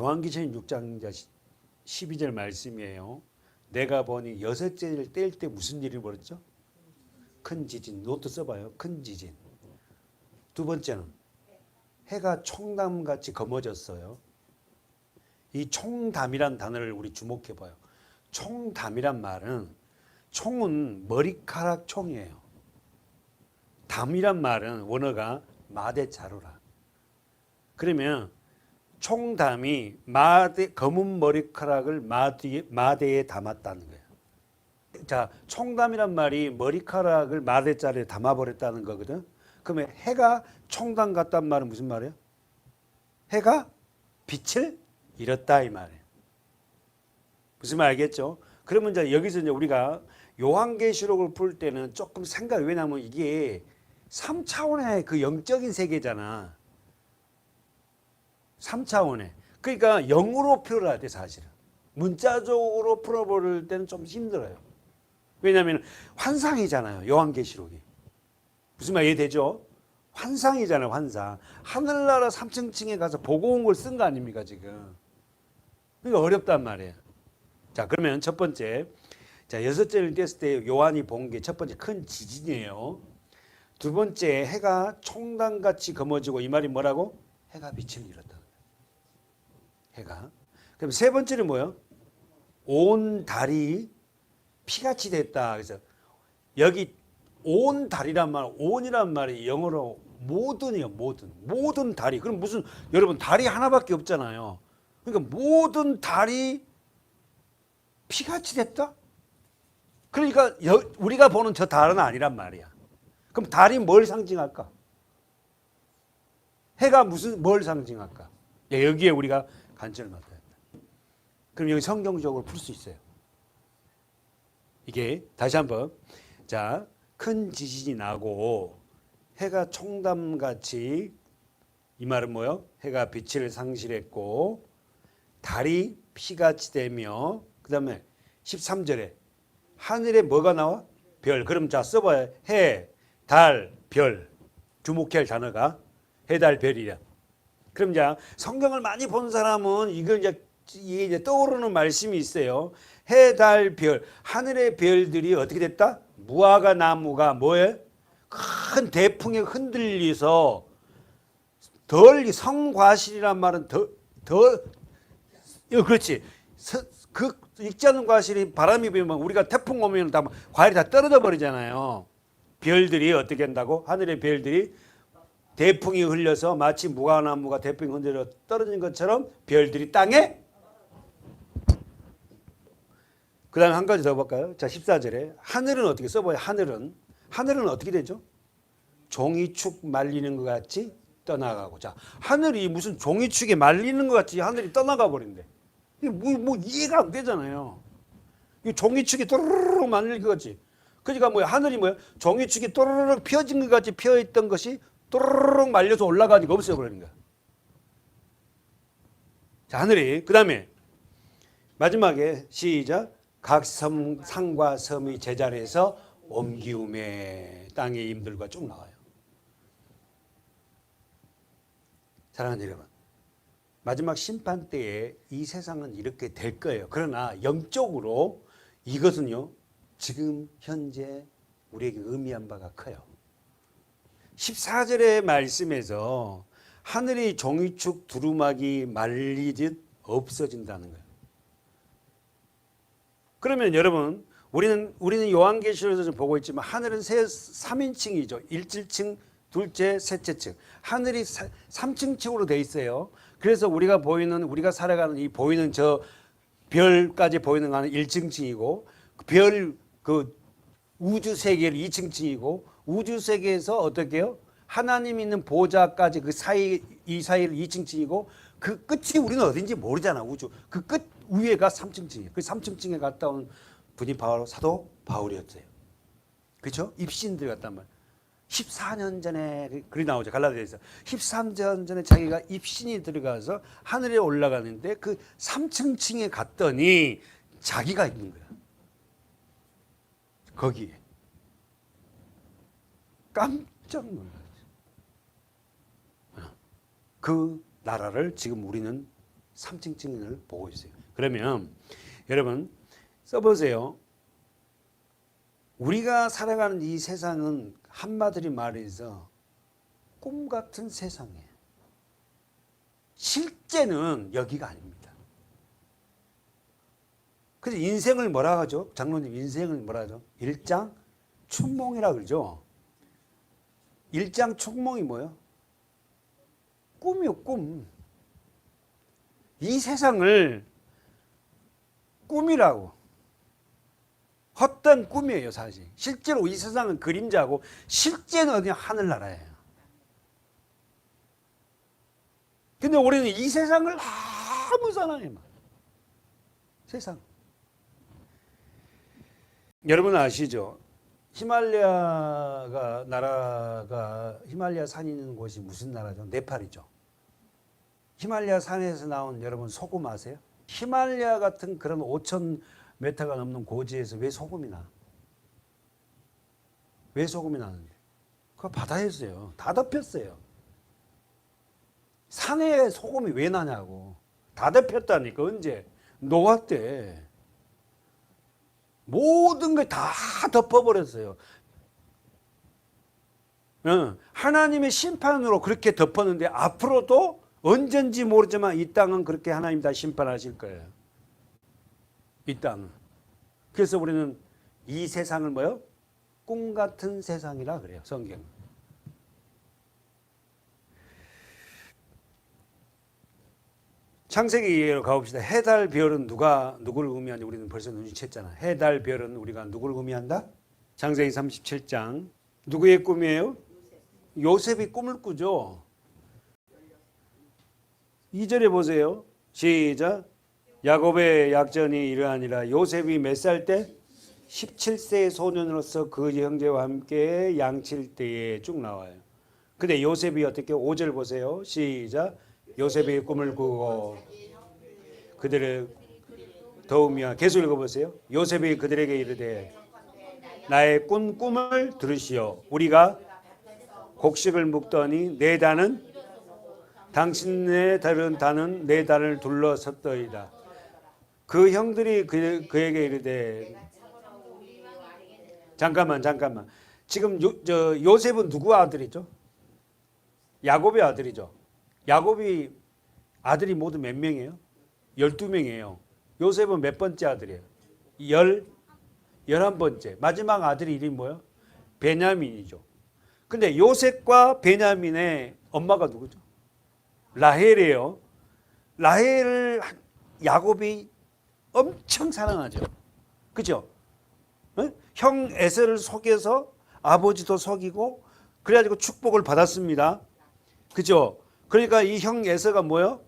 요한계시록 6장 12절 말씀이에요. 내가 보니 여섯째를 뗄 때 무슨 일이 벌었죠? 큰 지진. 노트 써봐요. 큰 지진. 두 번째는 해가 총담같이 검어졌어요. 이 총담이란 단어를 우리 주목해봐요. 총담이란 말은 총은 머리카락 총이에요. 담이란 말은 원어가 마대자루라. 그러면 총담이 검은 머리카락을 마대에 담았다는 거예요. 자, 총담이란 말이 머리카락을 마대자루에 담아버렸다는 거거든. 그러면 해가 총담 같단 말은 무슨 말이에요? 해가 빛을 잃었다 이 말이에요. 무슨 말 알겠죠? 그러면 이제 여기서 이제 우리가 요한계시록을 풀 때는 조금 왜냐면 이게 3차원의 그 영적인 세계잖아. 3차원에. 그러니까 영으로 풀어야 돼, 사실은. 문자적으로 풀어버릴 때는 좀 힘들어요. 왜냐하면 환상이잖아요, 요한계시록이. 무슨 말 이해되죠? 환상이잖아요, 환상. 하늘나라 3층에 가서 보고 온 걸 쓴 거 아닙니까, 지금. 그러니까 어렵단 말이에요. 자, 그러면 첫 번째. 자, 여섯째를 뗐을 때 요한이 본 게 첫 번째 큰 지진이에요. 두 번째, 해가 총담같이 검어지고, 이 말이 뭐라고? 해가 빛을 잃었다. 해가. 그럼 세 번째는 뭐예요? 온 달이 피같이 됐다. 그래서 여기 온 달이란 말, 온이란 말이 영어로 모든이에요. 모든 달이. 그럼 무슨 여러분 달이 하나밖에 없잖아요. 그러니까 모든 달이 피같이 됐다? 그러니까 우리가 보는 저 달은 아니란 말이야. 그럼 달이 뭘 상징할까? 해가 뭘 상징할까? 여기에 우리가 관점을 맡아야 된다. 그럼 여기 성경적으로 풀 수 있어요. 이게 다시 한번. 자, 큰 지진이 나고 해가 총담같이, 이 말은 뭐요? 해가 빛을 상실했고 달이 피같이 되며, 그 다음에 13절에 하늘에 뭐가 나와? 별. 그럼 자 써봐요. 해, 달, 별. 주목해야 할 단어가 해, 달, 별이야. 그럼 이제 성경을 많이 본 사람은 이게 이제 떠오르는 말씀이 있어요. 해, 달, 별. 하늘의 별들이 어떻게 됐다? 무화과 나무가 뭐에? 큰 대풍에 흔들려서 성과실이란 말은 그렇지. 익지 않은 과실이 바람이 불면 우리가 태풍 오면 다 과일이 다 떨어져 버리잖아요. 별들이 어떻게 한다고? 하늘의 별들이 대풍이 흘려서 마치 무화과나무가 대풍이 흔들려 떨어진 것처럼 별들이 땅에. 그 다음에 한 가지 더 볼까요? 자, 14절에 하늘은 어떻게 써봐요? 하늘은 어떻게 되죠? 종이축 말리는 것 같이 떠나가고. 자, 하늘이 무슨 종이축에 말리는 것 같이 하늘이 떠나가 버린대. 이게 뭐 이해가 안 되잖아요. 이 종이축이 또르르륵 말릴 것 같지. 그러니까 뭐야? 하늘이 뭐야? 종이축이 또르르륵 펴진 것 같이 펴있던 것이 또르르륵 말려서 올라가니까 없어버리는 거야. 자, 하늘이. 그 다음에 마지막에 시작. 각 산과 섬이 제자리에서 옮기움에 땅의 임들과 쭉 나와요. 사랑하는 여러분, 마지막 심판 때에 이 세상은 이렇게 될 거예요. 그러나 영적으로 이것은요, 지금 현재 우리에게 의미한 바가 커요. 14절의 말씀에서 하늘이 종이축 두루마기 말리듯 없어진다는 거예요. 그러면 여러분, 우리는 요한계시록에서 보고 있지만 하늘은 3인칭이죠. 1층, 둘째, 셋째 층. 하늘이 3층층으로 돼 있어요. 그래서 우리가 살아가는 이 보이는 저 별까지 보이는 거는 1층층이고, 그 우주 세계를 2층층이고, 우주 세계에서 어떻게 해요? 하나님 있는 보좌까지 이 사이를 2층층이고, 그 끝이 우리는 어딘지 모르잖아, 우주. 그 끝 위에가 3층층이에요. 그 3층층에 갔다 온 분이 바로 사도 바울이었어요. 그렇죠? 입신 들어갔단 말이에요. 14년 전에 글이 나오죠. 갈라디아서 13년 전에 자기가 입신이 들어가서 하늘에 올라가는데 그 3층층에 갔더니 자기가 있는 거야. 거기에. 깜짝 놀랐어요. 그 나라를 지금 우리는 3층 증인을 보고 있어요. 그러면 여러분 써보세요. 우리가 살아가는 이 세상은 한마디로 말해서 꿈 같은 세상이에요. 실제는 여기가 아닙니다. 그래서 인생을 뭐라 하죠? 장로님 인생을 뭐라 하죠? 일장춘몽이라 그러죠. 일장춘몽이 뭐예요? 꿈이요, 꿈. 이 세상을 꿈이라고. 헛된 꿈이에요, 사실. 실제로 이 세상은 그림자고 실제는 그냥 하늘나라예요. 근데 우리는 이 세상을 아무 사랑해. 세상. 여러분 아시죠? 히말라야 산이 있는 곳이 무슨 나라죠? 네팔이죠. 히말라야 산에서 나온 여러분 소금 아세요? 히말라야 같은 그런 5,000m가 넘는 고지에서 왜 소금이 나? 왜 소금이 나는데? 그거 바다였어요. 다 덮였어요. 산에 소금이 왜 나냐고. 다 덮였다니까. 언제? 노아 때. 모든 걸 다 덮어버렸어요. 하나님의 심판으로 그렇게 덮었는데 앞으로도 언젠지 모르지만 이 땅은 그렇게 하나님 다 심판하실 거예요. 이 땅은. 그래서 우리는 이 세상을 뭐요? 꿈 같은 세상이라 그래요. 성경은. 창세기로 가봅시다. 해달 별은 누구를 의미하는지 우리는 벌써 눈치챘잖아. 해달 별은 우리가 누구를 의미한다? 창세기 37장. 누구의 꿈이에요? 요셉이 꿈을 꾸죠. 2절에 보세요. 시작. 야곱의 약전이 이러하니라. 요셉이 몇 살 때? 17세 소년으로서 그 형제와 함께 양칠 때에 쭉 나와요. 근데 요셉이 어떻게? 5절 보세요. 시작. 요셉이 꿈을 꾸고 그들을 도우며 계속 읽어보세요. 요셉이 그들에게 이르되 나의 꿈을 들으시오. 우리가 곡식을 묵더니 내 단은 당신의 단은 내 단을 둘러섰더이다. 그 형들이 그에게 이르되 잠깐만. 지금 요셉은 누구 아들이죠? 야곱의 아들이죠. 야곱이 아들이 모두 몇 명이에요? 12명이에요. 요셉은 몇 번째 아들이에요? 11번째. 마지막 아들이 이름이 뭐예요? 베냐민이죠. 근데 요셉과 베냐민의 엄마가 누구죠? 라헬이에요. 라헬을 야곱이 엄청 사랑하죠. 그죠? 형 에서를 속여서 아버지도 속이고 그래가지고 축복을 받았습니다. 그죠? 그러니까 이 형 에서가 뭐요?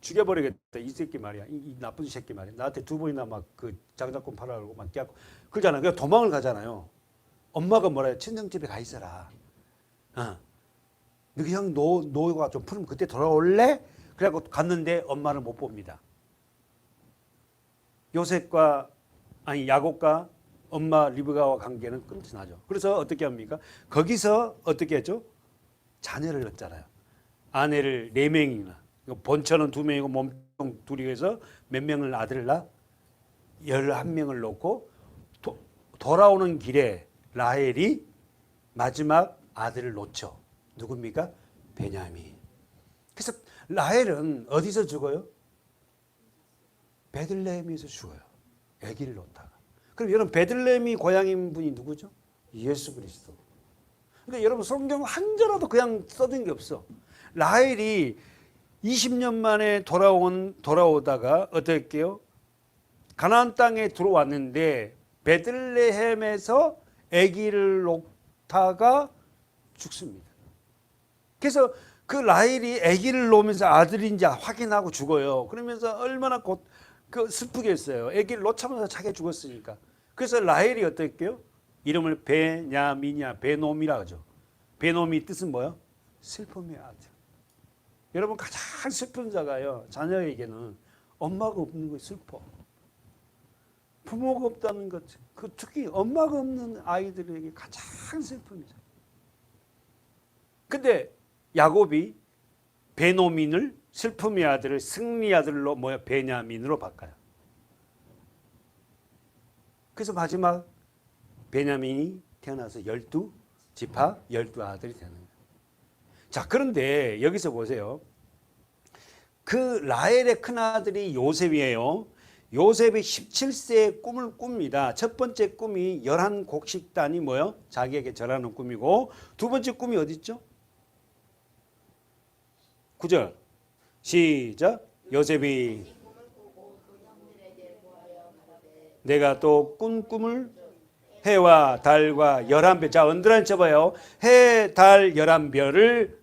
죽여버리겠다. 이 새끼 말이야. 이 나쁜 새끼 말이야. 나한테 2번이나 막 그 장작권 팔아가고 막 깨고 그러잖아요. 그래서 도망을 가잖아요. 엄마가 뭐라 해요? 친정집에 가 있어라. 너희 형 노가 좀 풀으면 그때 돌아올래? 그래갖고 갔는데 엄마를 못 봅니다. 야곱과 엄마 리브가와 관계는 끝이 나죠. 그래서 어떻게 합니까? 거기서 어떻게 했죠? 자녀를 낳잖아요. 아내를 4명이나. 본처는 2명이고 몸통 2이 해서 몇 명을 아들을 낳아? 11명을 놓고 돌아오는 길에 라헬이 마지막 아들을 놓죠. 누굽니까? 베냐민. 그래서 라헬은 어디서 죽어요? 베들레헴에서 죽어요. 아기를 놓다가. 그럼 여러분 베들레헴이 고향인 분이 누구죠? 예수 그리스도. 근데 여러분 성경 한 절라도 그냥 써둔 게 없어. 라헬이 20년 만에 돌아오다가 어떻게 해요? 가나안 땅에 들어왔는데 베들레헴에서 아기를 놓다가 죽습니다. 그래서 그 라헬이 아기를 놓으면서 아들인지 확인하고 죽어요. 그러면서 얼마나 슬프겠어요. 아기를 놓자마자 자기가 죽었으니까. 그래서 라헬이 어떻게 해요? 이름을 베냐민이야, 베놈이라 하죠. 베놈이 뜻은 뭐예요? 슬픔의 아들. 여러분 가장 슬픈 자가요. 자녀에게는 엄마가 없는 거 슬퍼. 부모가 없다는 것. 특히 엄마가 없는 아이들에게 가장 슬픔이죠. 근데 야곱이 베노민을 슬픔의 아들을 승리의 아들로 베냐민으로 바꿔요. 그래서 마지막 베냐민이 태어나서 12지파 12아들이 되는 거예요. 자, 그런데 여기서 보세요. 그 라헬의 큰아들이 요셉이에요. 요셉이 17세에 꿈을 꿉니다. 첫 번째 꿈이 11곡식단이 뭐요? 자기에게 절하는 꿈이고, 두 번째 꿈이 어디 있죠? 9절 시작. 요셉이 내가 또 꾼 꿈을 해와 달과 11별. 자, 언더라인 쳐봐요. 해, 달, 11별을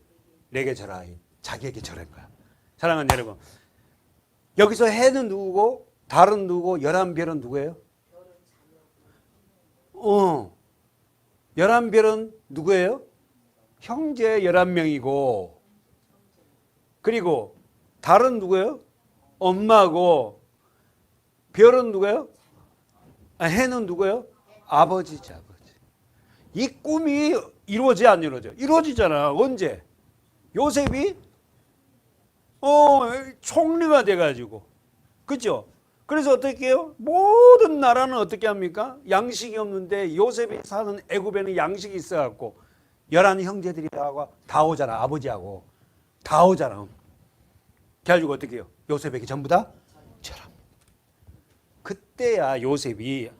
내게 절하이. 자기에게 절한 거야. 사랑하는 여러분, 여기서 해는 누구고 달은 누구고 11별은 누구예요? 11별은 누구예요? 형제 11명이고, 그리고 달은 누구예요? 엄마고, 별은 누구예요? 해는 누구예요? 아버지지, 아버지. 이 꿈이 이루어지 안 이루어져? 이루어지잖아. 언제? 요셉이 총리가 돼가지고, 그죠? 그래서 어떻게 해요? 모든 나라는 어떻게 합니까? 양식이 없는데 요셉이 사는 애굽에는 양식이 있어갖고 11 형제들이 다 오잖아. 아버지하고 다 오잖아. 그래가지고 어떻게 해요? 요셉에게 전부 다 절합니다. 그때야 요셉이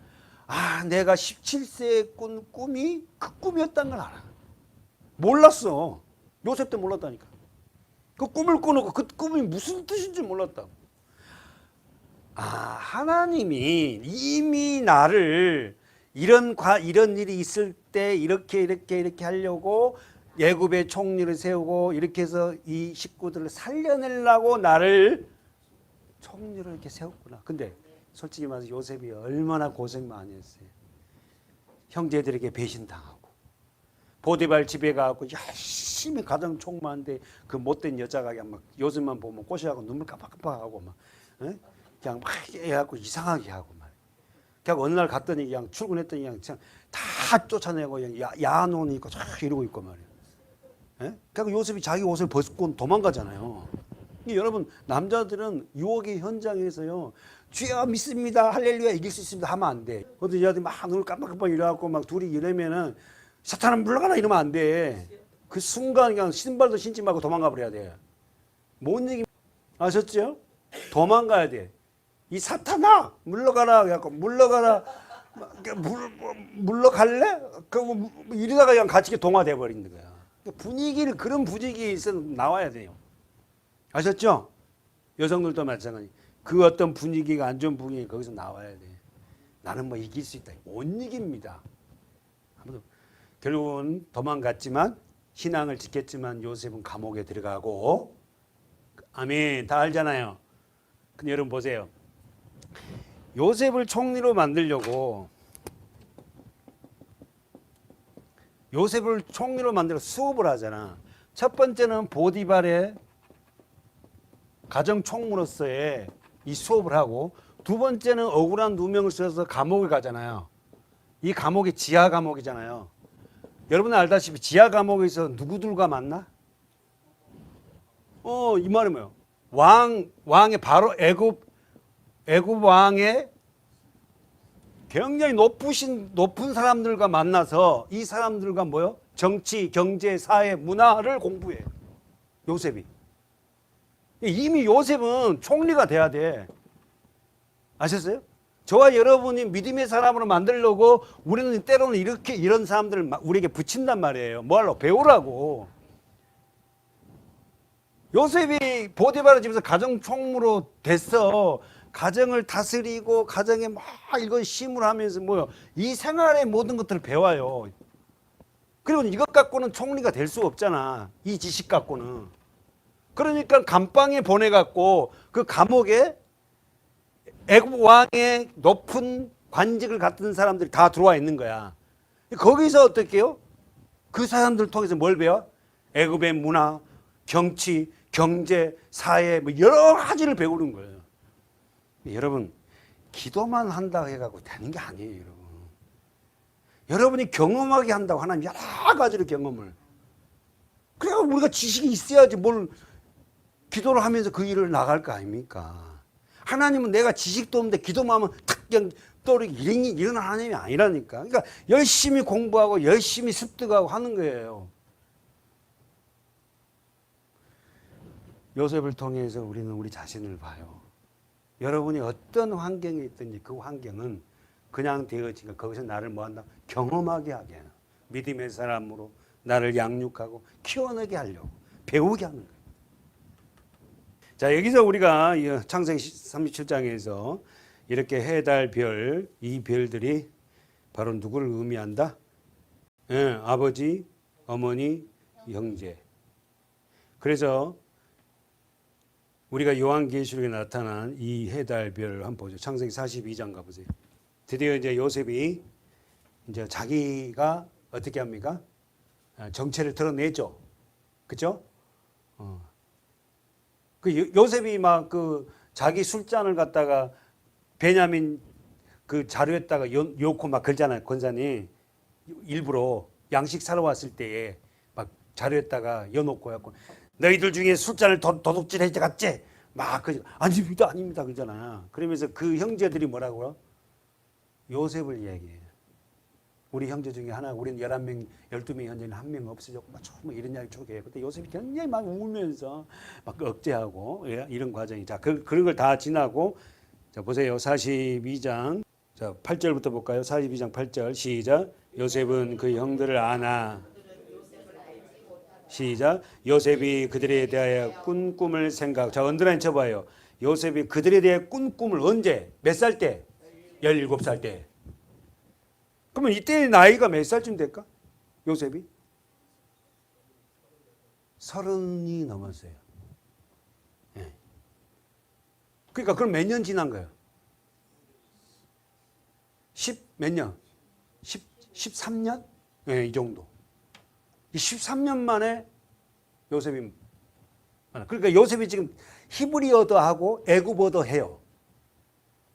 내가 17세에 꾼 꿈이 그 꿈이었다는 걸 알아. 몰랐어. 요셉 때 몰랐다니까. 그 꿈을 꾸놓고 그 꿈이 무슨 뜻인지 몰랐다고. 하나님이 이미 나를 이런 일이 있을 때 이렇게 하려고 애굽의 총리를 세우고 이렇게 해서 이 식구들을 살려내려고 나를 총리를 이렇게 세웠구나. 근데 솔직히 말해서 요셉이 얼마나 고생 많이 했어요. 형제들에게 배신당하고 보디발 집에 가고 열심히 가정 총무한데 그 못된 여자가 그냥 막 요셉만 보면 꼬시하고 눈물 깜빡깜빡하고 막 그냥 막 해갖고 이상하게 하고 말. 그냥 어느 날 갔더니 그냥 출근했더니 그냥 다 쫓아내고 그냥 야한 옷 입고 쫙 이러고 있고 말이야. 그러니까 요셉이 자기 옷을 벗고 도망가잖아요. 여러분, 남자들은 유혹의 현장에서요, 주여 믿습니다, 할렐루야, 이길 수 있습니다 하면 안 돼. 어떤 여자들이 막 눈을 깜빡깜빡 이래갖고 막 둘이 이러면은 사탄아 물러가라 이러면 안 돼. 그 순간 그냥 신발도 신지 말고 도망가 버려야 돼. 뭔 얘기 아셨죠? 도망가야 돼. 이 사탄아 물러가라 그래갖고 물러가라 물러갈래? 이러다가 그냥 같이 동화돼 버리는 거야. 분위기를 그런 분위기에서 나와야 돼요. 아셨죠? 여성들도 마찬가지. 그 어떤 분위기가 안 좋은 분위기 거기서 나와야 돼. 나는 뭐 이길 수 있다. 못 이깁니다. 결국은 도망갔지만 신앙을 지켰지만 요셉은 감옥에 들어가고, 아멘, 다 알잖아요. 근데 여러분 보세요. 요셉을 총리로 만들려고 수업을 하잖아. 첫 번째는 보디발의 가정 총무로서의 이 수업을 하고, 두 번째는 억울한 누명을 써서 감옥에 가잖아요. 이 감옥이 지하 감옥이잖아요. 여러분 알다시피 지하 감옥에서 누구들과 만나? 이 말이 뭐예요? 왕의 바로 애굽 왕의 굉장히 높은 사람들과 만나서 이 사람들과 뭐요? 정치, 경제, 사회, 문화를 공부해요. 요셉이. 이미 요셉은 총리가 돼야 돼. 아셨어요? 저와 여러분이 믿음의 사람으로 만들려고 우리는 때로는 이런 사람들을 우리에게 붙인단 말이에요. 뭐 하려고? 배우라고. 요셉이 보디바라 집에서 가정 총무로 됐어. 가정을 다스리고 가정에 막 이걸 심을 하면서 뭐요? 이 생활의 모든 것들을 배워요. 그리고 이것 갖고는 총리가 될 수 없잖아. 이 지식 갖고는. 그러니까 감방에 보내갖고 그 감옥에 애굽 왕의 높은 관직을 갖는 사람들이 다 들어와 있는 거야. 거기서 어떻게 해요? 그 사람들을 통해서 뭘 배워? 애굽의 문화, 정치, 경제, 사회 뭐 여러 가지를 배우는 거예요. 여러분, 기도만 한다고 해갖고 되는 게 아니에요, 여러분. 여러분이 경험하게 한다고 하나님 여러 가지로 경험을. 그래야 우리가 지식이 있어야지 뭘 기도를 하면서 그 일을 나갈 거 아닙니까? 하나님은 내가 지식도 없는데 기도만 하면 탁 그냥 떠오르게 이런 하나님이 아니라니까. 그러니까 열심히 공부하고 열심히 습득하고 하는 거예요. 요셉을 통해서 우리는 우리 자신을 봐요. 여러분이 어떤 환경에 있든지 그 환경은 그냥 되어지니까 거기서 나를 뭐한다? 경험하게 하게 해요. 믿음의 사람으로 나를 양육하고 키워내게 하려고 배우게 하는 거예요. 자, 여기서 우리가 창세기 37장에서 이렇게 해, 달, 별, 이 별들이 바로 누구를 의미한다? 예, 아버지, 어머니, 형제. 그래서 우리가 요한계시록에 나타난 이 해, 달, 별을 한번 보죠. 창세기 42장 가보세요. 드디어 이제 요셉이 이제 자기가 어떻게 합니까? 정체를 드러내죠. 그죠? 그 요셉이 막 그 자기 술잔을 갖다가 베냐민 그 자루에다가 놓고 막 그러잖아요. 권사님 일부러 양식 사러 왔을 때에 막 자루에다가 여놓고 해갖고 너희들 중에 술잔을 도둑질 해갔지? 막 그 아닙니다 그러잖아. 그러면서 그 형제들이 뭐라고요? 요셉을 얘기해요. 우리 형제 중에 하나, 우리는 11명, 12명 현재는 한 명 없어졌고, 뭐 이런 이야기 쪽에. 그때 요셉이 굉장히 막 울면서 막 억제하고, 이런 과정이. 자, 그런 걸 다 지나고, 자, 보세요. 42장. 자, 8절부터 볼까요? 42장 8절. 시작. 요셉은 그 형들을 아나. 시작. 요셉이 그들에 대하여 꾼 꿈을 생각. 자, 언더라인 쳐봐요. 요셉이 그들에 대해 꾼 꿈을 언제? 몇 살 때? 17살 때. 그러면 이때 나이가 몇 살쯤 될까? 요셉이? 30이 넘었어요. 예. 그러니까 그럼 몇 년 지난 거예요? 10 몇 년? 13년? 예, 이 정도. 이 13년 만에 요셉이 그러니까 요셉이 지금 히브리어도 하고 애굽어도 해요.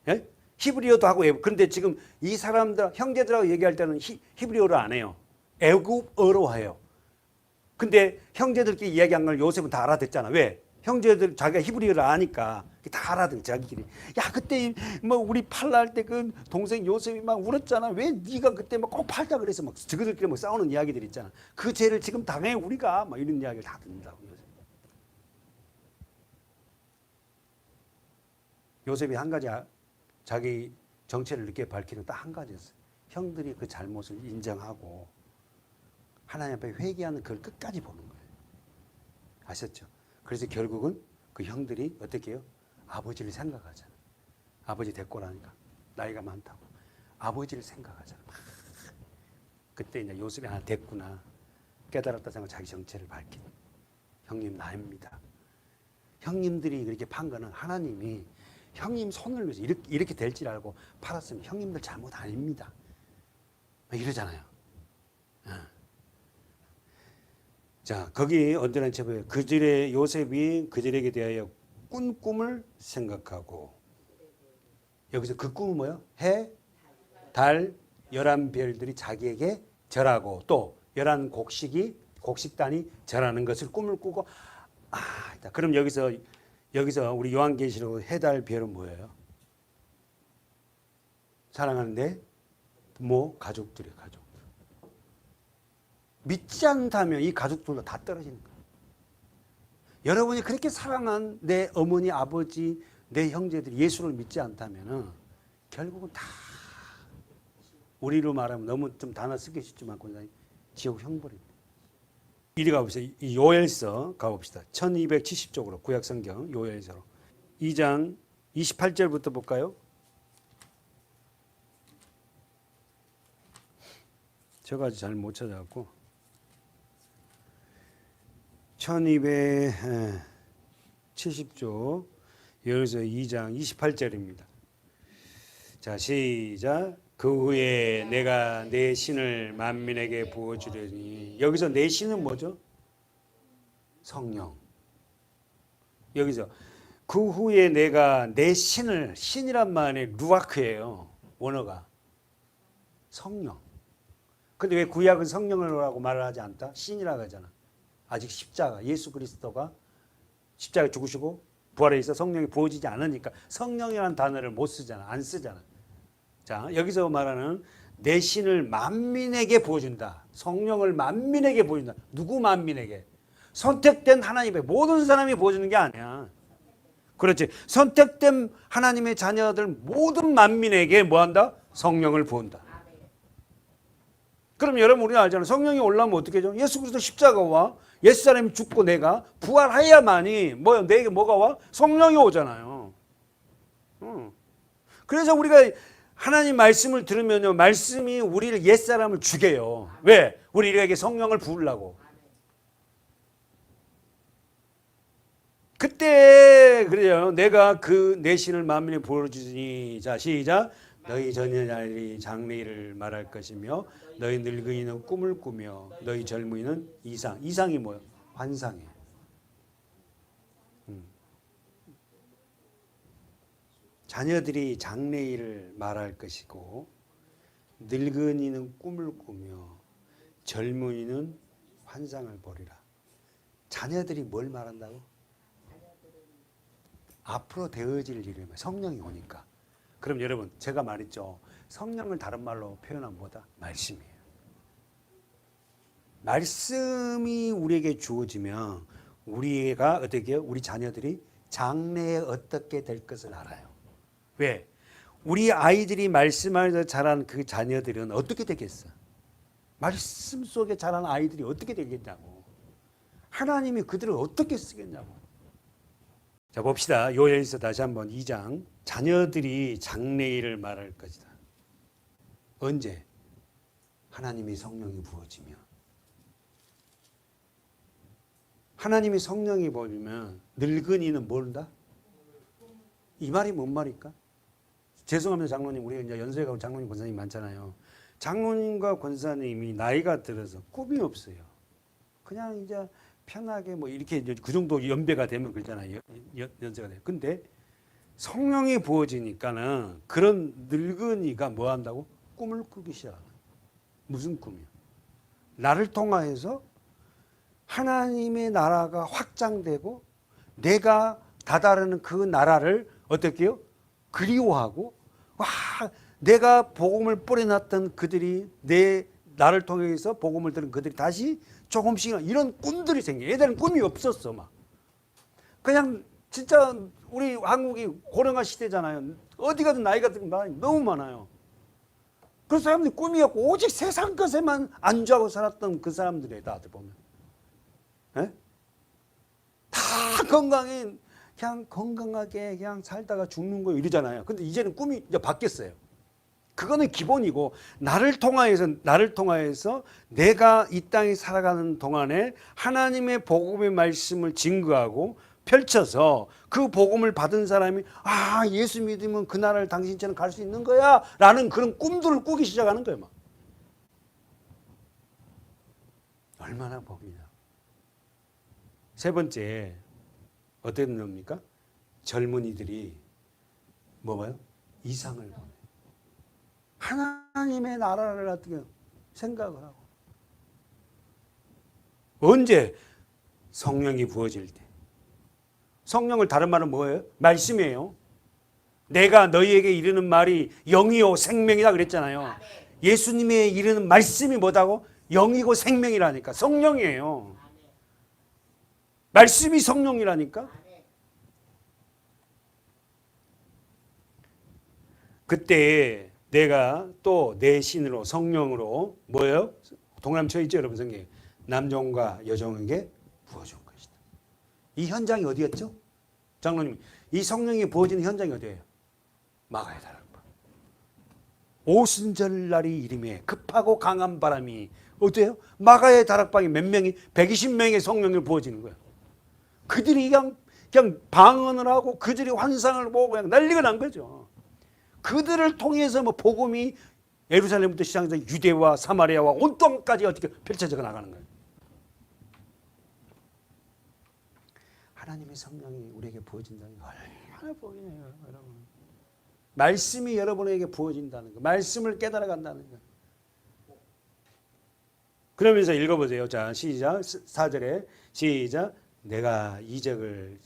예? 히브리어도 하고 그런데 지금 이 사람들 형제들하고 얘기할 때는 히브리어를 안 해요. 애굽어로 해요. 근데 형제들끼리 이야기한 걸 요셉은 다 알아듣잖아. 왜? 형제들 자기가 히브리어를 아니까 다 알아듣 자기끼리. 야 그때 뭐 우리 팔라 할 때 그 동생 요셉이 막 울었잖아. 왜 네가 그때 막 꼭 팔자 그래서 막 저들끼리 뭐 싸우는 이야기들 있잖아. 그 죄를 지금 당해 우리가 막 이런 이야기를 다 듣는다고. 요셉이 한 가지 자기 정체를 늦게 밝히는 딱 한 가지였어요. 형들이 그 잘못을 인정하고 하나님 앞에 회개하는 그걸 끝까지 보는 거예요. 아셨죠? 그래서 결국은 그 형들이 어떻게 해요? 아버지를 생각하잖아. 아버지 데리고 나니까 나이가 많다고. 아버지를 생각하잖아. 그때 이제 요셉이 하나 됐구나. 깨달았다 생각 자기 정체를 밝힌. 형님 나입니다. 형님들이 그렇게 판 거는 하나님이 형님 손을 위해서 이렇게 될 줄 알고 팔았으면 형님들 잘못 아닙니다. 이러잖아요. 자, 거기 언제나 제보에 그들의 요셉이 그들에게 대하여 꾼 꿈을 생각하고 여기서 그 꿈은 뭐예요? 해, 달, 11별들이 자기에게 절하고 또 11곡식단이 절하는 것을 꿈을 꾸고 그럼 여기서 우리 요한계시록 해, 달, 별은 뭐예요? 사랑하는데 부모, 가족들이에요. 가족들. 믿지 않다면 이 가족들도 다 떨어지는 거예요. 여러분이 그렇게 사랑한 내 어머니, 아버지, 내 형제들이 예수를 믿지 않다면 결국은 다 우리로 말하면 너무 좀 단어 쓰기 쉽지만 지옥 형벌입니다. 이리 가봅시다. 이 요엘서 가봅시다. 1270쪽으로 구약성경 요엘서로 2장 28절부터 볼까요? 제가 아직 잘 못 찾아갖고 1270쪽 요엘서 2장 28절입니다. 자, 시작. 그 후에 내가 내 신을 만민에게 부어주려니. 여기서 내 신은 뭐죠? 성령. 여기서 그 후에 내가 내 신을, 신이란 말이 루아크예요. 원어가 성령. 근데 왜 구약은 성령이라고 말을 하지 않다? 신이라고 하잖아. 아직 십자가 예수 그리스도가 십자가에 죽으시고 부활에 있어 성령이 부어지지 않으니까 성령이라는 단어를 못 쓰잖아. 안 쓰잖아. 자, 여기서 말하는 내 신을 만민에게 부어준다. 성령을 만민에게 부어준다. 누구 만민에게? 선택된 하나님의 모든 사람이 부어주는 게 아니야. 그렇지. 선택된 하나님의 자녀들 모든 만민에게 뭐한다? 성령을 부은다. 그럼 여러분 우리가 알잖아요. 성령이 올라오면 어떻게 하죠? 예수 그리스도 십자가 와. 옛사람이 죽고 내가 부활해야만이 내게 뭐가 와? 성령이 오잖아요. 그래서 우리가 하나님 말씀을 들으면요. 말씀이 우리를 옛사람을 죽여요. 왜? 우리에게 성령을 부으려고. 그때 그래요. 내가 그 내 신을 만민에 부어주니 자 시작. 너희 전여자들이 장래일을 말할 것이며 너희 늙은이는 꿈을 꾸며 너희 젊은이는 이상. 이상이 뭐예요? 환상이에요. 자녀들이 장래일을 말할 것이고 늙은이는 꿈을 꾸며 젊은이는 환상을 보리라. 자녀들이 뭘 말한다고? 앞으로 되어질 일을 성령이 오니까. 그럼 여러분 제가 말했죠. 성령을 다른 말로 표현하면 뭐다? 말씀이에요. 말씀이 우리에게 주어지면 우리가 어떻게 해요? 우리 자녀들이 장래에 어떻게 될 것을 알아요. 왜? 우리 아이들이 말씀하면서 자란 그 자녀들은 어떻게 되겠어? 말씀 속에 자란 아이들이 어떻게 되겠냐고. 하나님이 그들을 어떻게 쓰겠냐고. 자 봅시다. 요엘서 다시 한번 2장. 자녀들이 장래일을 말할 것이다. 언제? 하나님이 성령이 부어지면. 하나님이 성령이 부어지면 늙은이는 모른다? 이 말이 뭔 말일까? 죄송합니다 장로님. 우리가 이제 연수에 가면 장로님 권사님 많잖아요. 장로님과 권사님이 나이가 들어서 꿈이 없어요. 그냥 이제 편하게 이렇게 그 정도 연배가 되면 그러잖아요. 연세가 돼요. 근데 성령이 부어지니까는 그런 늙은이가 뭐 한다고? 꿈을 꾸기 시작하는. 무슨 꿈이요? 나를 통하여서 하나님의 나라가 확장되고 내가 다다르는 그 나라를 어떻게 해요? 그리워하고 와 내가 복음을 뿌려놨던 그들이 나를 통해서 복음을 들은 그들이 다시 조금씩 이런 꿈들이 생겨요. 얘들은 꿈이 없었어. 막 그냥 진짜 우리 한국이 고령화 시대잖아요. 어디 가든 나이가 너무 많아요. 그 사람들이 꿈이 없고 오직 세상 것에만 안주하고 살았던 그 사람들이에요. 다들 보면. 네? 다 그냥 건강하게 그냥 살다가 죽는 거 이러잖아요. 근데 이제는 꿈이 이제 바뀌었어요. 그거는 기본이고 나를 통하여서 내가 이 땅에 살아가는 동안에 하나님의 복음의 말씀을 증거하고 펼쳐서 그 복음을 받은 사람이 예수 믿으면 그 나라를 당신처럼 갈 수 있는 거야 라는 그런 꿈들을 꾸기 시작하는 거예요. 막. 얼마나 복이냐. 세 번째 어떤 겁니까? 젊은이들이 뭐가요? 이상을 보는. 하나님의 나라를 어떻게 생각을 하고. 언제? 성령이 부어질 때. 성령을 다른 말은 뭐예요? 말씀이에요. 내가 너희에게 이르는 말이 영이요 생명이다 그랬잖아요. 예수님의 이르는 말씀이 뭐다고? 영이고 생명이라니까. 성령이에요. 말씀이 성령이라니까. 그때 내가 또 내 신으로 성령으로 뭐예요? 동그라미 쳐 있죠 여러분 성경에. 남종과 여종에게 부어준 것이다. 이 현장이 어디였죠? 장로님 이 성령이 부어지는 현장이 어디예요? 마가의 다락방. 오순절날이 이름에 급하고 강한 바람이 어때요? 마가의 다락방에 몇 명이 120명의 성령이 부어지는 거예요. 그들이 그냥 방언을 하고 그들이 환상을 보고 그냥 난리가 난 거죠. 그들을 통해서 복음이 예루살렘부터 시작해서 유대와 사마리아와 온 땅까지 어떻게 펼쳐져 나가는 거예요. 하나님의 성령이 우리에게 부어진다는 거 얼마나 복이네요, 여러분. 말씀이 여러분에게 부어진다는 거, 말씀을 깨달아 간다는 거. 그러면서 읽어보세요. 자, 시작. 4절에 시작. 내가 이적을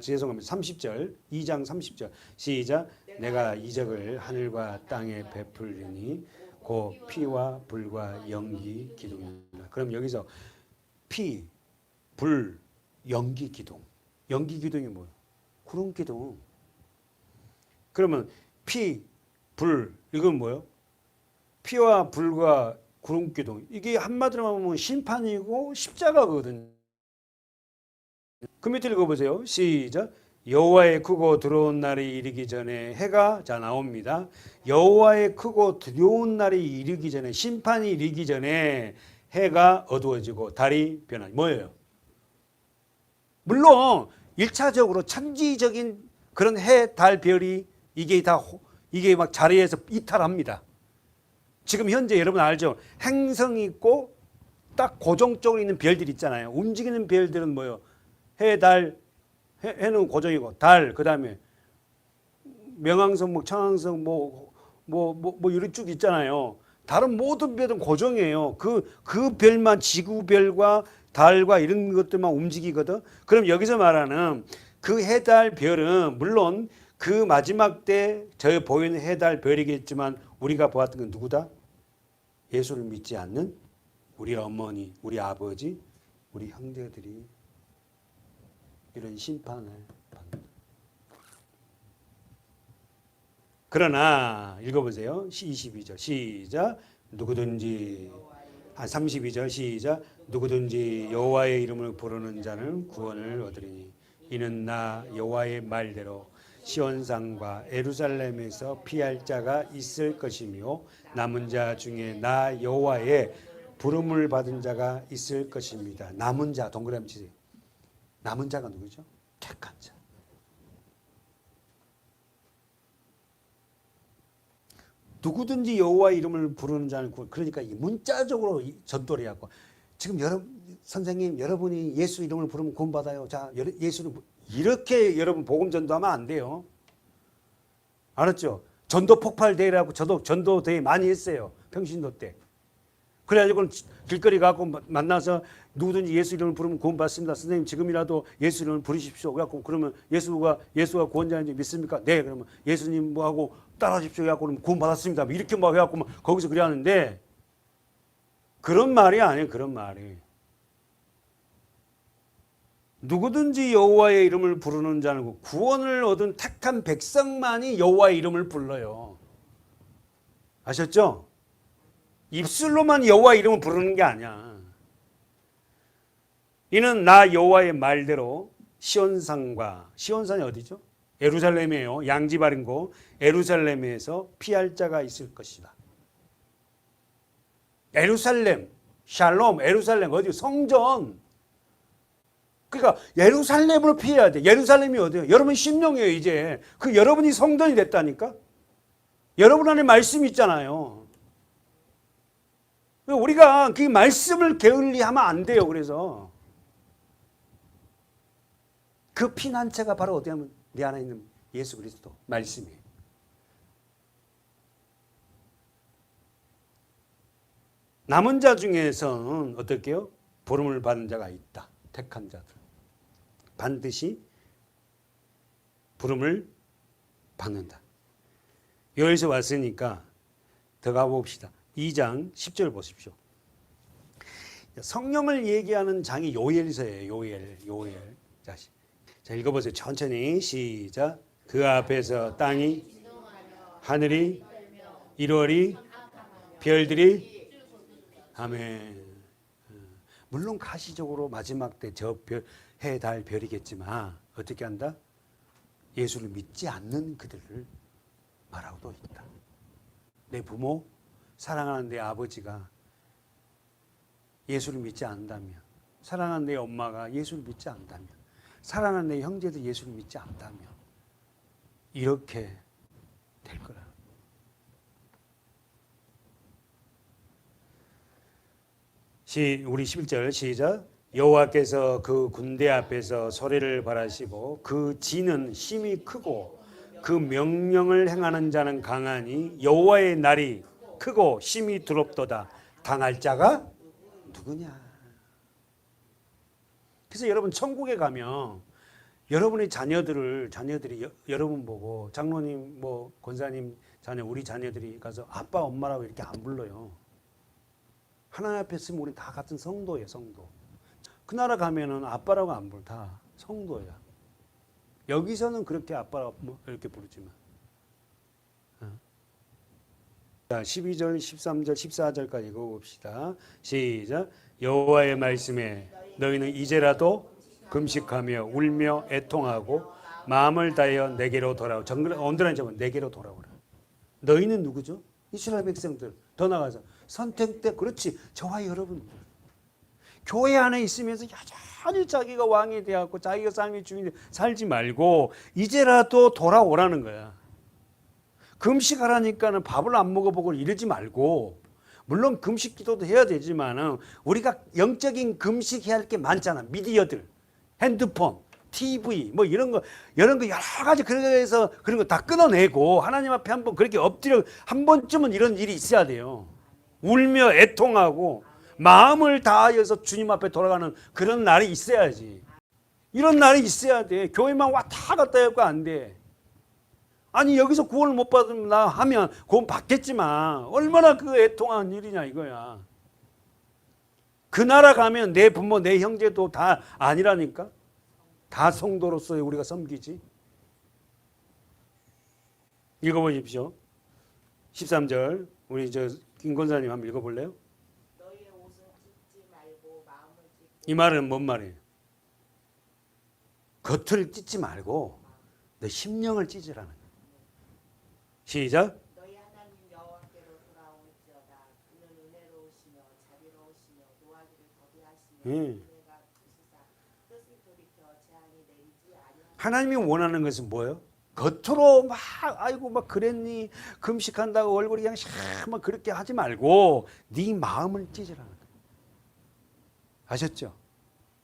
죄송합니다. 30절 2장 30절 시작. 내가 이적을 하늘과 땅에 베풀리니 곧 피와 불과 연기 기둥이라. 그럼 여기서 피, 불, 연기 기둥. 연기 기둥이 뭐예요? 구름 기둥. 그러면 피, 불 이건 뭐예요? 피와 불과 구름 기둥. 이게 한마디로 하면 심판이고 십자가거든요. 그 밑에 읽어보세요. 시작. 여호와의 크고 두려운 날이 이르기 전에 해가 자 나옵니다. 여호와의 크고 두려운 날이 이르기 전에 심판이 이르기 전에 해가 어두워지고 달이 변하니 뭐예요? 물론 1차적으로 천지적인 그런 해, 달, 별이 이게 막 자리에서 이탈합니다. 지금 현재 여러분 알죠? 행성이 있고 딱 고정적으로 있는 별들 있잖아요. 움직이는 별들은 뭐예요? 해, 달, 해는 고정이고 달, 그 다음에 명왕성, 뭐 청왕성, 뭐 이런 쭉 있잖아요. 다른 모든 별은 고정이에요. 그 별만 지구별과 달과 이런 것들만 움직이거든. 그럼 여기서 말하는 그 해, 달, 별은 물론 그 마지막 때 저 보이는 해, 달, 별이겠지만 우리가 보았던 건 누구다? 예수를 믿지 않는 우리 어머니, 우리 아버지, 우리 형제들이 이런 심판을 받는다. 그러나 읽어보세요. 22절 시작. 누구든지 32절 시작. 누구든지 여호와의 이름을 부르는 자는 구원을 얻으리니 이는 나 여호와의 말대로 시온산과 예루살렘에서 피할 자가 있을 것이며 남은 자 중에 나 여호와의 부름을 받은 자가 있을 것입니다. 남은 자 동그라미 치세요. 남은 자가 누구죠? 택한 자. 누구든지 여호와의 이름을 부르는 자는 그러니까 문자적으로 전도를 해갖고 지금 선생님 여러분이 예수 이름을 부르면 구원받아요. 자 예수를 이렇게 여러분 복음 전도하면 안 돼요. 알았죠? 전도 폭발 대회라고 저도 전도 대회 많이 했어요. 평신도 때. 그래가지고 길거리 가고 만나서 누구든지 예수 이름을 부르면 구원받습니다. 선생님 지금이라도 예수 이름을 부르십시오. 그래갖고 그러면 예수가 구원자인지 믿습니까? 네. 그러면 예수님 뭐하고 따라하십시오. 그래갖고 그러면 구원받았습니다. 이렇게 막 해갖고 거기서 그래 하는데 그런 말이 아니에요. 그런 말이. 누구든지 여호와의 이름을 부르는 자는 구원을 얻은 택한 백성만이 여호와의 이름을 불러요. 아셨죠? 입술로만 여호와의 이름을 부르는 게 아니야. 이는 나 여호와의 말대로 시온산이 어디죠? 예루살렘이에요. 양지바른 곳 예루살렘에서 피할 자가 있을 것이다. 예루살렘, 샬롬, 예루살렘 어디? 성전. 그러니까 예루살렘으로 피해야 돼. 예루살렘이 어디예요? 여러분 심령이에요. 이제 그 여러분이 성전이 됐다니까. 여러분 안에 말씀이 있잖아요. 우리가 그 말씀을 게을리하면 안 돼요. 그래서 그 피난처가 바로 어디 하면 내 안에 있는 예수 그리스도 말씀이에요. 남은 자 중에서는 어떻게요? 부름을 받은 자가 있다. 택한 자들. 반드시 부름을 받는다. 여기서 왔으니까 더 가봅시다. 2장 10절 보십시오. 성령을 얘기하는 장이 요엘서예요. 요엘. 자, 읽어보세요. 천천히 시작. 그 앞에서 땅이 하늘이 1월이 별들이 아멘. 물론 가시적으로 마지막 때 저 별, 해, 달, 별이겠지만 어떻게 한다? 예수를 믿지 않는 그들을 말하고도 있다. 내 부모, 사랑하는 내 아버지가 예수를 믿지 않는다면, 사랑하는 내 엄마가 예수를 믿지 않는다면, 사랑하는 내 형제들 예수를 믿지 않는다면 이렇게 될 거라. 우리 11절 시작. 여호와께서 그 군대 앞에서 소리를 발하시고 그 지는 힘이 크고 그 명령을 행하는 자는 강하니 여호와의 날이 크고 힘이 두렵도다. 당할 자가 누구냐? 그래서 여러분 천국에 가면 여러분의 자녀들이 여러분 보고 장로님 뭐 권사님 자녀 우리 자녀들이 가서 아빠 엄마라고 이렇게 안 불러요. 하나님 앞에 있으면 우리 다 같은 성도예요. 성도. 그 나라 가면은 아빠라고 안 불러. 다 성도야. 여기서는 그렇게 아빠라고 이렇게 부르지만. 자, 12절, 13절, 14절까지 읽어봅시다. 시작. 여호와의 말씀에 너희는 이제라도 금식하며 울며 애통하고 마음을 다하여 내게로 돌아오. 언더라인 적은 내게로 돌아오라. 너희는 누구죠? 이스라엘 백성들. 더 나가서 선택때 그렇지. 저와 여러분. 교회 안에 있으면서 여전히 자기가 왕이 되었고 자기가 삶의 주인이 살지 말고 이제라도 돌아오라는 거야. 금식하라니까는 밥을 안 먹어보고 이러지 말고, 물론 금식 기도도 해야 되지만은 우리가 영적인 금식해야 할 게 많잖아. 미디어들, 핸드폰, TV 뭐 이런 거 여러 가지 그래서 그런 거 다 끊어내고 하나님 앞에 한번 그렇게 엎드려 한 번쯤은 이런 일이 있어야 돼요. 울며 애통하고 마음을 다하여서 주님 앞에 돌아가는 그런 날이 있어야지. 이런 날이 있어야 돼. 교회만 왔다 갔다 해도 안 돼. 아니 여기서 구원을 못 받는다 하면 구원 받겠지만 얼마나 그 애통한 일이냐 이거야. 그 나라 가면 내 부모 내 형제도 다 아니라니까. 다 성도로서 우리가 섬기지. 읽어보십시오. 13절 우리 김 권사님 한번 읽어볼래요? 너희의 옷은 찢지 말고 마음을 찢고. 이 말은 뭔 말이에요? 겉을 찢지 말고 내 심령을 찢으라는 거예요. 시작. 너희 하나님 여호와께로 돌아올지어다. 그는 은혜로우시며 자비로우시며 노하기를 더디하시며 은혜가 크시사 뜻을 돌이켜 재앙이 내리지 아니하시니. 하나님이 원하는 것은 뭐예요? 겉으로 막 아이고 막 그랬니 금식한다고 얼굴이 그냥 막 그렇게 하지 말고 네 마음을 찢으라는 거예요. 아셨죠?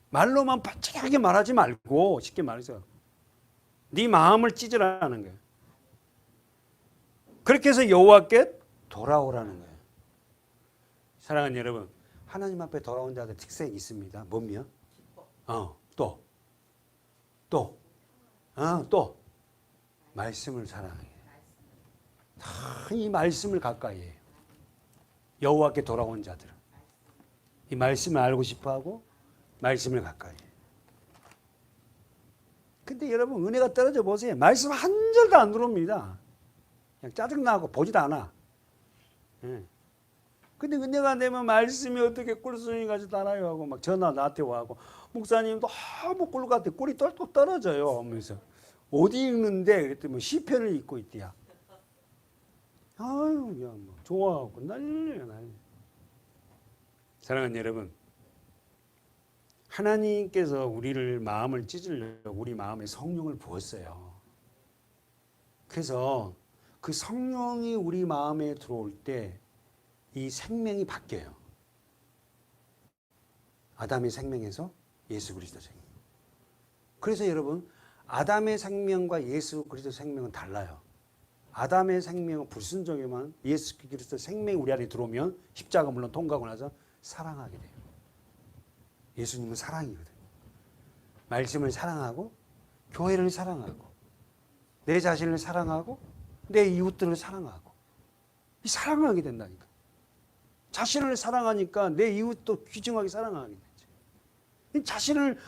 말로만 바짝하게 말하지 말고 쉽게 말해서 네 마음을 찢으라는 거예요. 그렇게 해서 여호와께 돌아오라는 거예요. 사랑하는 여러분, 하나님 앞에 돌아온 자들 특성이 있습니다. 뭐며? 또 말씀을 사랑해요. 이 말씀을 가까이 해요. 여호와께 돌아온 자들은 이 말씀을 알고 싶어하고 말씀을 가까이 해요. 근데 여러분 은혜가 떨어져 보세요. 말씀 한 절도 안 들어옵니다. 그냥 짜증나고 보지도 않아. 근데 은혜가 안 되면 말씀이 어떻게 꿀송이 같이 달아요 하고 막 전화 나한테 와고 목사님 너무 꿀 같아. 꿀이 똘똘 떨어져요 하면서 어디 읽는데 그랬더니 뭐 시편을 읽고 있대야. 아유 그냥 뭐 좋아하고 난리야 난리. 사랑하는 여러분, 하나님께서 우리를 마음을 찢으려고 우리 마음에 성령을 부었어요. 그래서 그 성령이 우리 마음에 들어올 때 이 생명이 바뀌어요. 아담의 생명에서 예수 그리스도 생명. 그래서 여러분 아담의 생명과 예수 그리스도 생명은 달라요. 아담의 생명은 불순종이면 예수 그리스도 생명이 우리 안에 들어오면 십자가 물론 통과하고 나서 사랑하게 돼요. 예수님은 사랑이거든요. 말씀을 사랑하고 교회를 사랑하고 내 자신을 사랑하고 내 이웃들을 사랑하고 이 사랑하게 된다니까. 자신을 사랑하니까 내 이웃도 귀중하게 사랑하게 되지. 자신을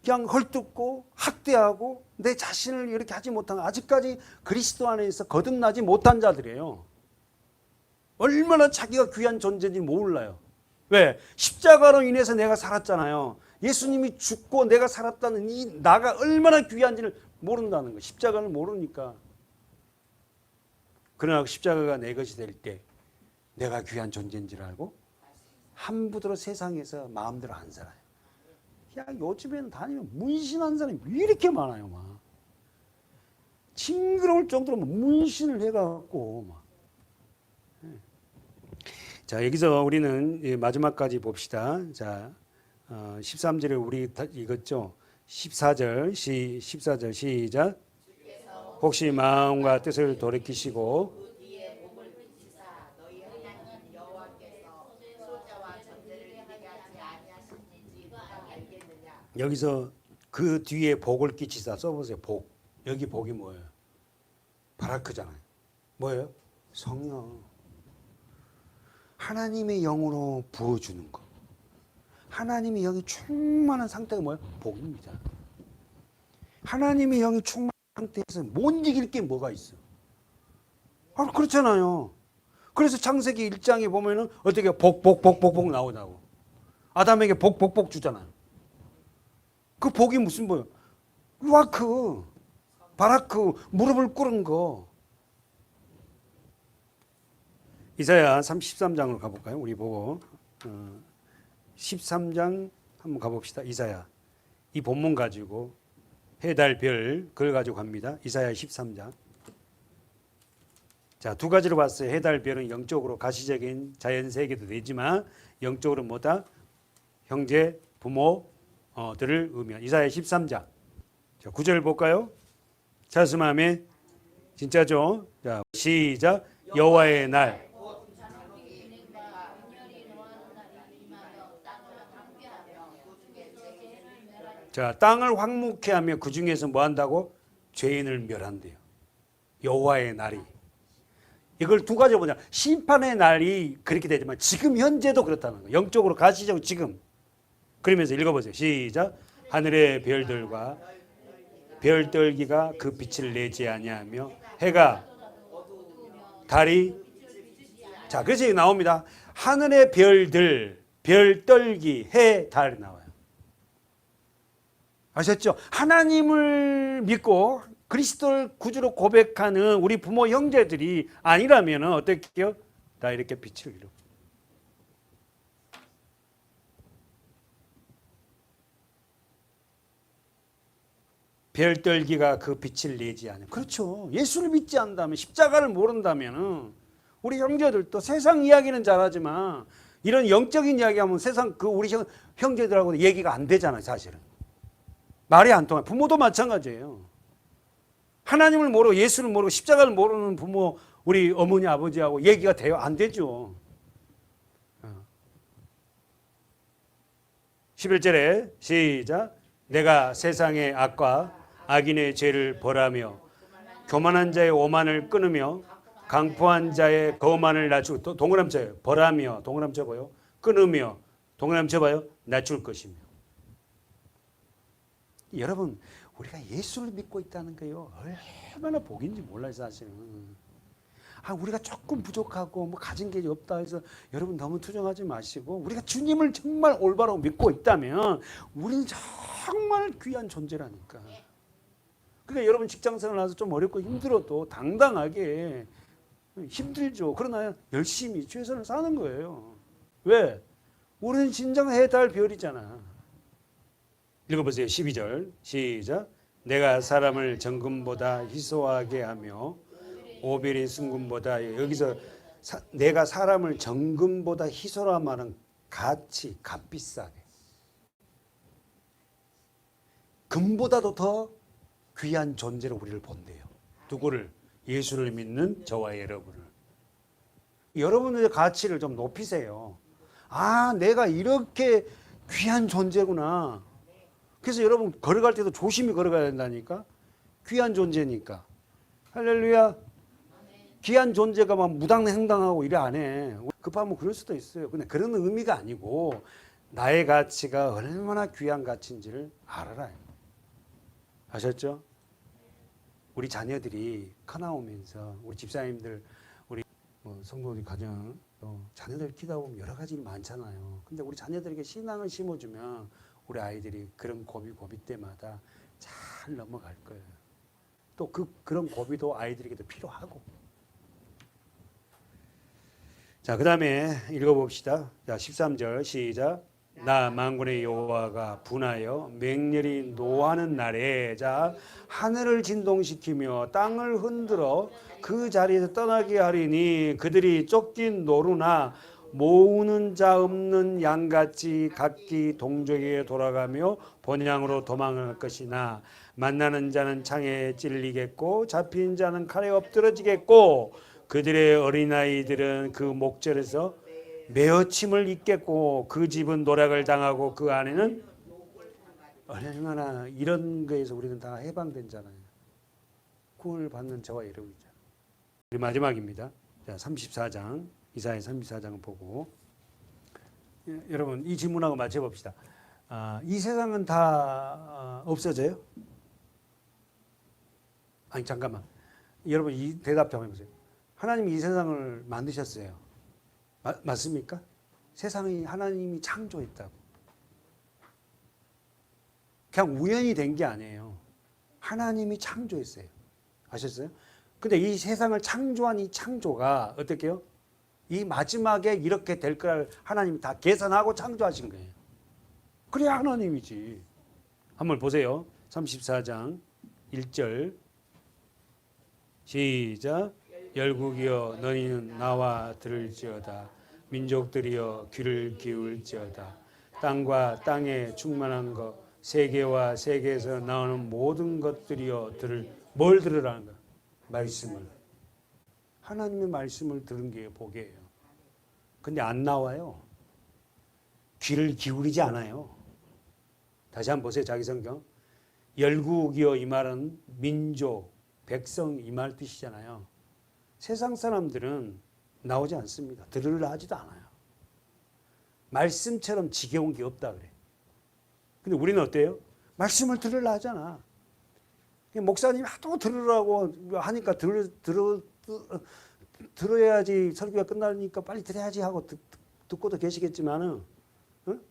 그냥 헐뜯고 학대하고 내 자신을 이렇게 하지 못한 아직까지 그리스도 안에서 거듭나지 못한 자들이에요. 얼마나 자기가 귀한 존재인지 몰라요. 왜? 십자가로 인해서 내가 살았잖아요. 예수님이 죽고 내가 살았다는 이 나가 얼마나 귀한지를 모른다는 거예요. 십자가를 모르니까. 그러나 십자가가 내 것이 될 때 내가 귀한 존재인 줄 알고 함부로 세상에서 마음대로 안 살아요. 야, 요즘에는 다니면 문신한 사람이 왜 이렇게 많아요, 막. 징그러울 정도로 문신을 해갖고, 막. 자, 여기서 우리는 마지막까지 봅시다. 자, 13절에 우리 읽었죠? 14절 시작. 혹시 마음과 뜻을 돌이키시고 여기서 그 뒤에 복을 끼치다 써보세요. 복. 여기 복이 뭐예요? 바라크잖아요. 뭐예요? 성령. 하나님의 영으로 부어주는 거. 하나님의 영이 충만한 상태가 뭐예요? 복입니다. 하나님의 영이 충만한 상태에서 못 이길 게 뭐가 있어? 그렇잖아요. 그래서 창세기 1장에 보면은 어떻게 복 나오냐고. 아담에게 복 주잖아요. 그 복이 무슨 뭐예요? 루아크, 바라크, 무릎을 꿇은 거. 이사야 33장으로 가볼까요? 우리 보고 13장 한번 가봅시다. 이사야. 이 본문 가지고 해달 별 그걸 가지고 갑니다. 이사야 13장. 자, 두 가지로 봤어요. 해달 별은 영적으로 가시적인 자연 세계도 되지만 영적으로 뭐다? 형제, 부모들을 의미한 이사야 13장. 자, 9절 볼까요? 자수마음에 진짜죠? 자, 시작. 여호와의 날. 자, 땅을 황무케 하며 그 중에서 뭐 한다고? 죄인을 멸한대요. 여호와의 날이. 이걸 두 가지로 보자. 심판의 날이 그렇게 되지만 지금 현재도 그렇다는 거예요. 영적으로 가시적으로 지금. 그러면서 읽어보세요. 시작. 하늘의 별들과 별떨기가 그 빛을 내지 아니하며 해가 달이 자, 그래서 여기 나옵니다. 하늘의 별들, 별떨기, 해, 달이 나와요. 아셨죠? 하나님을 믿고 그리스도를 구주로 고백하는 우리 부모 형제들이 아니라면 어떻게 해요? 다 이렇게 빛을 잃어. 별떨기가 그 빛을 내지 않아요. 그렇죠. 예수를 믿지 않다면, 십자가를 모른다면 우리 형제들도 세상 이야기는 잘하지만 이런 영적인 이야기하면 세상 그 우리 형제들하고 얘기가 안 되잖아요. 사실은 말이 안 통해요. 부모도 마찬가지예요. 하나님을 모르고 예수를 모르고 십자가를 모르는 부모, 우리 어머니 아버지하고 얘기가 돼요? 안 되죠. 11절에 시작. 내가 세상의 악과 악인의 죄를 벌하며 교만한 자의 오만을 끊으며 강포한 자의 거만을 낮추고 또 동그라미 쳐요. 벌하며 동그라미 쳐봐요. 끊으며 동그라미 쳐봐요. 낮출 것이며. 여러분, 우리가 예수를 믿고 있다는 거요 얼마나 복인지 몰라요. 사실은. 우리가 조금 부족하고 뭐 가진 게 없다 해서 여러분 너무 투정하지 마시고, 우리가 주님을 정말 올바로 믿고 있다면 우리는 정말 귀한 존재라니까. 그러니까 여러분 직장생활 하면서 좀 어렵고 힘들어도 당당하게, 힘들죠. 그러나 열심히 최선을 사는 거예요. 왜? 우리는 진정 해달 별이잖아. 읽어보세요. 12절 시작. 내가 사람을 정금보다 희소하게 하며 오벨의 순금보다, 여기서 내가 사람을 정금보다 희소라 말은 가치, 값비싸게, 금보다도 더 귀한 존재로 우리를 본대요. 누구를? 예수를 믿는 저와 여러분을. 여러분의 가치를 좀 높이세요. 내가 이렇게 귀한 존재구나. 그래서 여러분 걸어갈 때도 조심히 걸어가야 된다니까. 귀한 존재니까. 할렐루야. 귀한 존재가 막 무당횡당하고 이래 안 해. 급하면 그럴 수도 있어요. 근데 그런 의미가 아니고 나의 가치가 얼마나 귀한 가치인지를 알아라. 아셨죠? 우리 자녀들이 커나오면서 우리 집사님들, 우리 성도들 가정 자녀들 키우다 보면 여러 가지 일이 많잖아요. 근데 우리 자녀들에게 신앙을 심어주면 우리 아이들이 그런 고비 때마다 잘 넘어갈 거예요. 또 그런 고비도 아이들에게도 필요하고. 자, 그 다음에 읽어봅시다. 자, 13절 시작. 나 만군의 여호와가 분하여 맹렬히 노하는 날에, 자, 하늘을 진동시키며 땅을 흔들어 그 자리에서 떠나게 하리니 그들이 쫓긴 노루나 모으는 자 없는 양같이 각기 동족에게 돌아가며 본향으로 도망할 것이나 만나는 자는 창에 찔리겠고 잡힌 자는 칼에 엎드러지겠고 그들의 어린아이들은 그 목절에서 메어침을 입겠고 그 집은 노략을 당하고 그 안에는 얼마나 이런 거에서 우리는 다 해방된잖아요. 구원을 받는 저와 여러분이잖아요. 우리 마지막입니다. 자, 34장, 이사야 34장을 보고 여러분 이 질문하고 맞춰봅시다. 이 세상은 다 없어져요? 아니 잠깐만. 여러분 이 대답 좀 해보세요. 하나님이 이 세상을 만드셨어요. 맞습니까? 세상이 하나님이 창조했다고. 그냥 우연히 된 게 아니에요. 하나님이 창조했어요. 아셨어요? 근데 이 세상을 창조한 이 창조가 어떻게요? 이 마지막에 이렇게 될 거를 하나님이 다 계산하고 창조하신 거예요. 그래야 하나님이지. 한번 보세요. 34장 1절 시작. 열국이여 너희는 나와 들을지어다. 민족들이여 귀를 기울지어다. 땅과 땅에 충만한 것 세계와 세계에서 나오는 모든 것들이여 뭘 들으라는 거야? 말씀을. 하나님의 말씀을 들은 게 복이에요. 근데 안 나와요. 귀를 기울이지 않아요. 다시 한번 보세요. 자기 성경. 열국이여 이 말은 민족, 백성 이 말 뜻이잖아요. 세상 사람들은 나오지 않습니다. 들으려 하지도 않아요. 말씀처럼 지겨운 게 없다 그래. 근데 우리는 어때요? 말씀을 들으려 하잖아. 목사님이 하도 들으라고 하니까 들어야지 설교가 끝나니까 빨리 들어야지 하고 듣고도 계시겠지만은 응?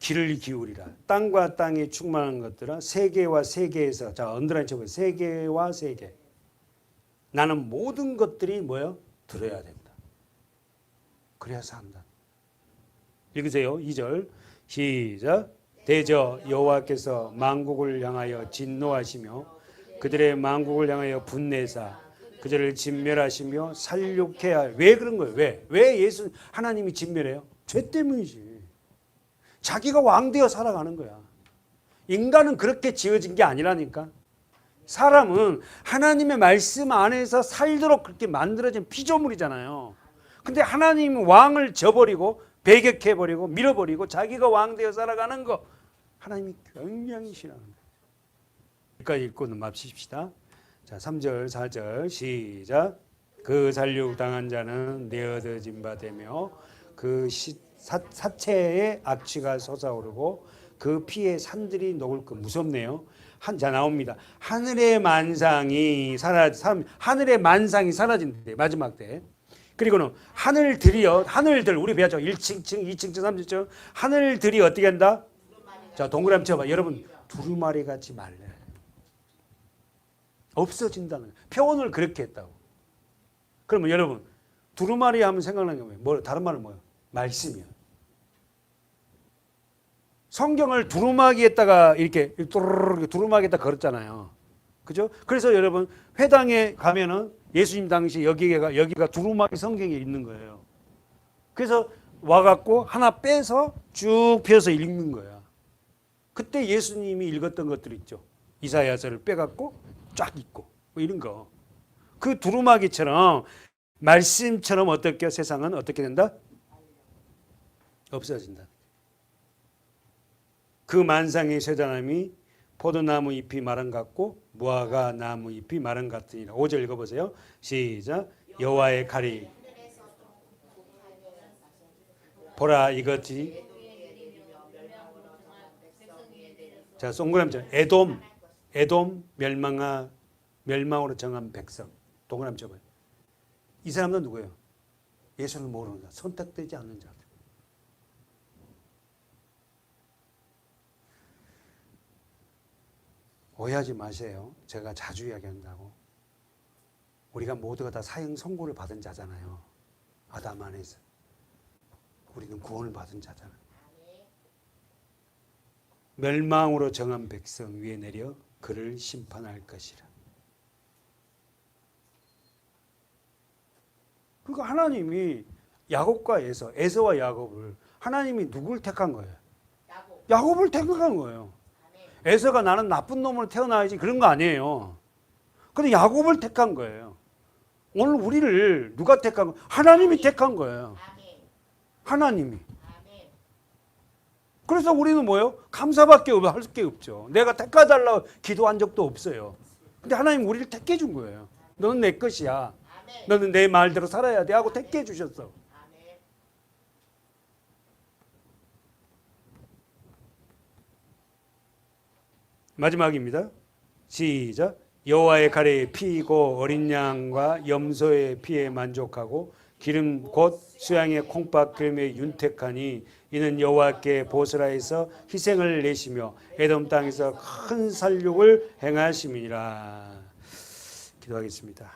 귀를 기울이라. 땅과 땅에 충만한 것들아 세계와 세계에서 자 언더라인 쳐보세요. 세계와 세계. 나는 모든 것들이 뭐예요? 들어야 된다. 그래야 산다. 읽으세요. 2절 시작. 대저 여호와께서 만국을 향하여 진노하시며 그들의 만국을 향하여 분내사 그들을 진멸하시며 살육해야 할. 왜 그런 거예요? 왜 예수 하나님이 진멸해요? 죄 때문이지. 자기가 왕되어 살아가는 거야. 인간은 그렇게 지어진 게 아니라니까. 사람은 하나님의 말씀 안에서 살도록 그렇게 만들어진 피조물이잖아요. 근데 하나님이 왕을 저버리고 배격해버리고 밀어버리고 자기가 왕되어 살아가는 거 하나님이 굉장히 싫어하는 거예요. 여기까지 읽고 넘어갑시다. 자, 3절 4절 시작. 그 살육당한 자는 내어드진 바 되며 그 사체에 악취가 솟아오르고 그 피에 산들이 녹을 거. 무섭네요. 자 나옵니다. 하늘의 만상이 하늘의 만상이 사라진대. 마지막 때. 그리고는 하늘들 우리 배웠죠. 1층, 2층, 3층 하늘들이 어떻게 한다? 자 동그라미 쳐봐. 여러분 두루마리 같이 말래. 없어진다는 거예요. 표현을 그렇게 했다고. 그러면 여러분 두루마리 하면 생각나는 게 뭐예요? 다른 말은 뭐예요? 말씀이요. 성경을 두루마기에다가 이렇게 두루마기에다 걸었잖아요. 그죠? 그래서 여러분 회당에 가면은 예수님 당시 여기가 두루마기 성경에 있는 거예요. 그래서 와갖고 하나 빼서 쭉 펴서 읽는 거야. 그때 예수님이 읽었던 것들 있죠. 이사야서를 빼갖고 쫙 읽고 뭐 이런 거. 그 두루마기처럼 말씀처럼 어떻게 세상은 어떻게 된다? 없어진다. 그 만상의 쇠잔함이 포도나무 잎이 마른 같고 무화과 나무 잎이 마른 같으니라. 5절 읽어보세요. 시작. 여호와의 칼이 보라 이것이 자 동그라미 에돔 멸망으로 정한 백성. 동그라미 쳐봐요. 이 사람은 누구예요? 예수를 모르는 자, 선택되지 않는 자들. 오해하지 마세요. 제가 자주 이야기한다고. 우리가 모두가 다 사형 선고를 받은 자잖아요. 아담 안에서. 우리는 구원을 받은 자잖아요. 멸망으로 정한 백성 위에 내려 그를 심판할 것이라. 그러니까 하나님이 야곱과 에서와 야곱을 하나님이 누굴 택한 거예요? 야곱을 택한 거예요. 에서가 나는 나쁜 놈으로 태어나야지 그런 거 아니에요. 근데 야곱을 택한 거예요. 오늘 우리를 누가 택한 거예요? 하나님이 택한 거예요. 하나님이. 그래서 우리는 뭐예요? 감사밖에 할 게 없죠. 내가 택하달라고 기도한 적도 없어요. 근데 하나님 우리를 택해 준 거예요. 너는 내 것이야. 아멘. 너는 내 말대로 살아야 돼 하고 택해 주셨어. 아멘. 마지막입니다. 시작. 여호와의 가래에 피이고 어린 양과 염소의 피에 만족하고 기름 곧 수양의 콩밥 기름에 윤택하니 이는 여호와께 보스라에서 희생을 내시며 에돔 땅에서 큰 살육을 행하심이니라. 기도하겠습니다.